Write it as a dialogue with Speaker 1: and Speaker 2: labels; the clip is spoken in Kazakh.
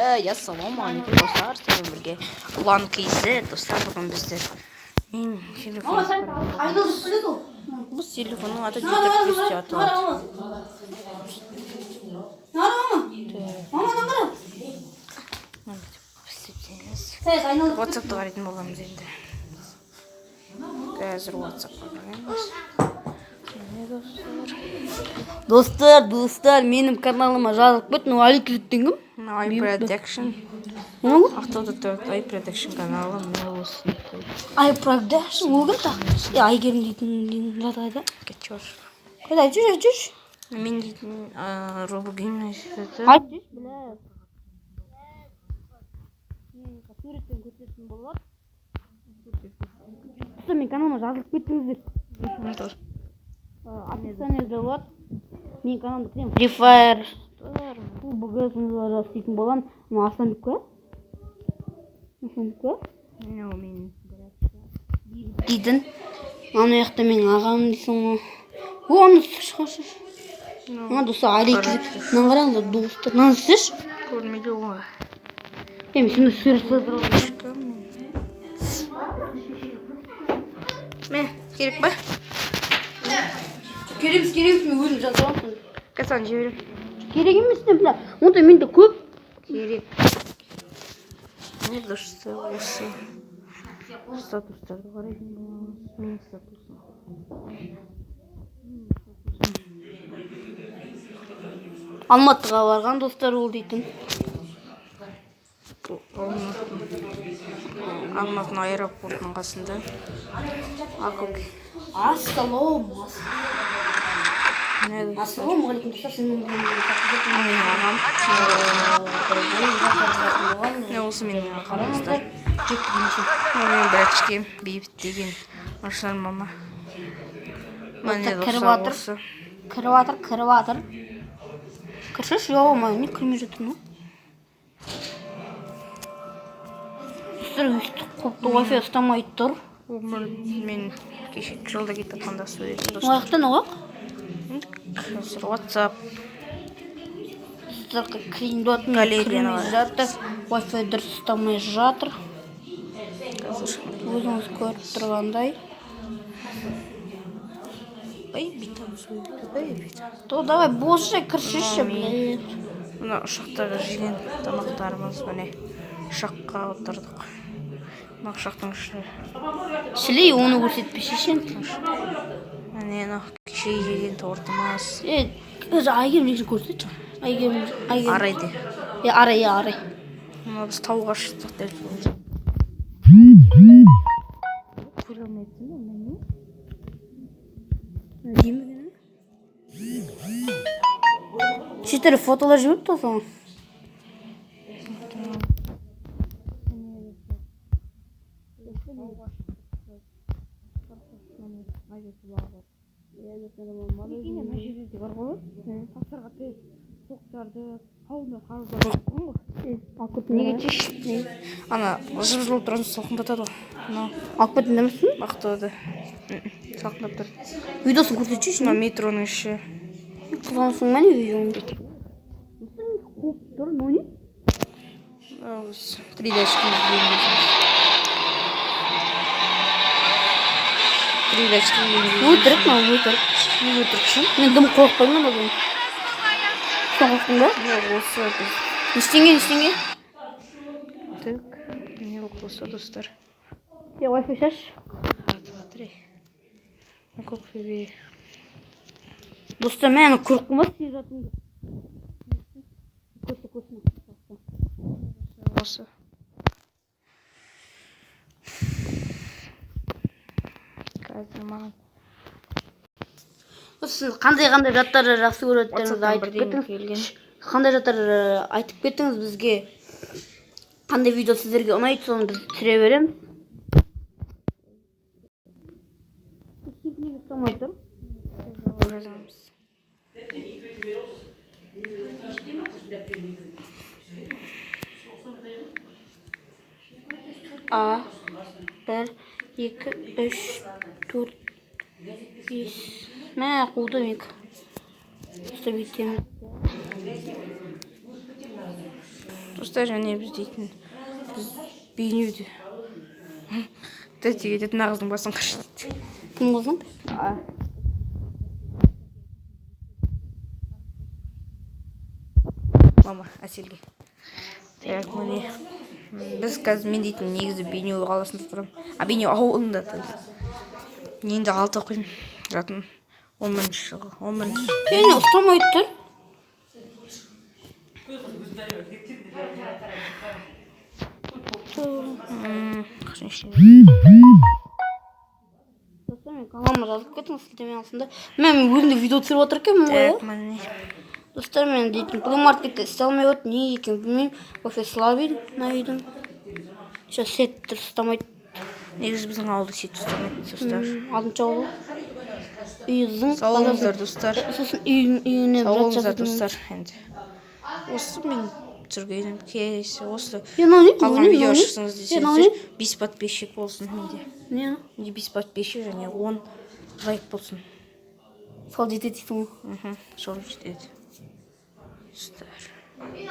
Speaker 1: Ассалаумағалейкум достар, сіздермен бірге ұлан кейзі достар. Бүгін біздер мен телефон бұл телефонның аты жетіп плюс атылады. WhatsApp-та қарайтын боламыз енді. Қазір WhatsApp-қа қараймыз.
Speaker 2: Достар, менің каналыма жазылып кетті. Аликіліктен кім?
Speaker 1: iProduction. Ақтауда тұрады iProduction каналы.
Speaker 2: iProduction ол кім та? Айгерім дейтін жатады.
Speaker 1: Кетчер.
Speaker 2: Қайда, жүр.
Speaker 1: Мен дейтін робогеймін жетеді.
Speaker 2: Айт жүр, біләз. Суреттен көрсететін болады. Мен каналыма жазылып кеттіңіздер. Описаниеде болады. Мен каналымда кірем. Free Fire. Кубогы жазып істейтін болған. Асанбек па? Дейтін. Аны яқта менің ағам дейсің ғой. Оны шығаршы. Достар, алейкізіп. Мынан қараңыздар, достар. Мынаны сіз?
Speaker 1: Көрмейді ғой.
Speaker 2: Мен сені сұрсыздар ғой.
Speaker 1: Мен, керек ба?
Speaker 2: Кереміз, мен өзім жазамын.
Speaker 1: Қасан жіберем.
Speaker 2: Керек емес те, бля. Онда менде көп.
Speaker 1: Керек. Не достар осы. Статустарды қарайтын боламыз. Мен статусым.
Speaker 2: Алматыға барған достар ол дейтін.
Speaker 1: Алматының аэропортының қасында.
Speaker 2: Ассалаумағалейкум достар, сенің
Speaker 1: осы менің ағамыздар. Мен бәтішкем бейбіт деген Маршал мама.
Speaker 2: Кірватыр. Кіршіш, жоғылмай, не кірмей жатыр, ну? Достар, өйстік қопты Wi-Fi ұстамай тұр.
Speaker 1: Мен кеше жолда кетіп қанда сөйлетін достар.
Speaker 2: Ояқтан оғақ?
Speaker 1: Қазір WhatsApp.
Speaker 2: Достар, кірмей жатыр. Wi-Fi дұрыс ұстамай жатыр. Өзіңіз көріп тұрғандай.
Speaker 1: Ай, бейтам сөйледі.
Speaker 2: То, давай, бос жай, кіршіші, блядь.
Speaker 1: Мына ұшақтағы жеген тамақтарымыз, міне ұшаққа отырдық. Мына ұшақтың іші.
Speaker 2: Шілей, оны көрсетпеші шен.
Speaker 1: Міне кеше жеген тортымыз.
Speaker 2: Айгерім жеген көрсетші.
Speaker 1: Арайды.
Speaker 2: Арай.
Speaker 1: Мына біз тауға шықтық дәл болды.
Speaker 2: Шетері фотолар жүріп тұрсың.
Speaker 1: Ана жып-жылы тұратын салқындатады ғой.
Speaker 2: Алып кеттің демесің?
Speaker 1: Ақтауды салқындап тұр.
Speaker 2: Видосын көрсетші.
Speaker 1: Мына метроның іші.
Speaker 2: Қызғансың ма не видеоны? Қоп тұр, но не?
Speaker 1: 3 дәшкіміз дейміз. 3 дәшкіміз дейміз.
Speaker 2: Өтірік.
Speaker 1: Не өтірікшін?
Speaker 2: Мен дым қорықпаймын ба бұл? Қорықтың ба?
Speaker 1: Жоқ, осы біз.
Speaker 2: Ештеңе?
Speaker 1: Так, не осы достар.
Speaker 2: Wi-Fi шаш.
Speaker 1: Көкпебе.
Speaker 2: Достар, мен көріктің ба сіз жатыңды?
Speaker 1: Осы. Қазір маған.
Speaker 2: Сіз қандай жаттар жақсы көреттеріңізді айтып кеттіңіз. Қандай жаттар айтып кеттіңіз бізге. Қандай видео сіздерге ұнайды, соны біз түсіре береміз. A 1 2 3 4 5 Мә, қуды мек. Үсті бейтеміз.
Speaker 1: достар, және біз дейтін бейнеуді тәтеге дейтін ағыздың басын қашты.
Speaker 2: Кім қыздың?
Speaker 1: Мама, Әселге. Так, міне. Біз қазір мен дейтін негізі Бейнеу қаласында тұрамын. Бейнеу ауылында тұрмын. Енді 6 оқимын. Жатын 11-ші жылғы. 11-ші.
Speaker 2: Сені ұстамайды тұр. Достар, мен каналыма жазып кетіңіз, сілтеме астында. Мен өзімде видео түсіріп отыр екенмін ғой.
Speaker 1: Так, міне.
Speaker 2: Достар, мен дейтін плеймаркетте істей алмай отыр, не екен білмеймін. Вообще слабый на видео. Сейчас сет ұстамайды.
Speaker 1: Негізі біздің ауылда сет ұстамайды, достар.
Speaker 2: Алтыншы ауыл. Үйіздің.
Speaker 1: Сау болыңыздар, достар.
Speaker 2: Сосын үйіне
Speaker 1: Сау болыңыздар, достар. Осы мен түсіргенім келесі. Осы қалған видео шықсыңыз десеңіздер, 5 подписчик болсын менде.
Speaker 2: Не?
Speaker 1: 5 подписчик және 10 лайк болсын.
Speaker 2: Сол жетеді дейсің ғой.
Speaker 1: Сол жетеді. Достар.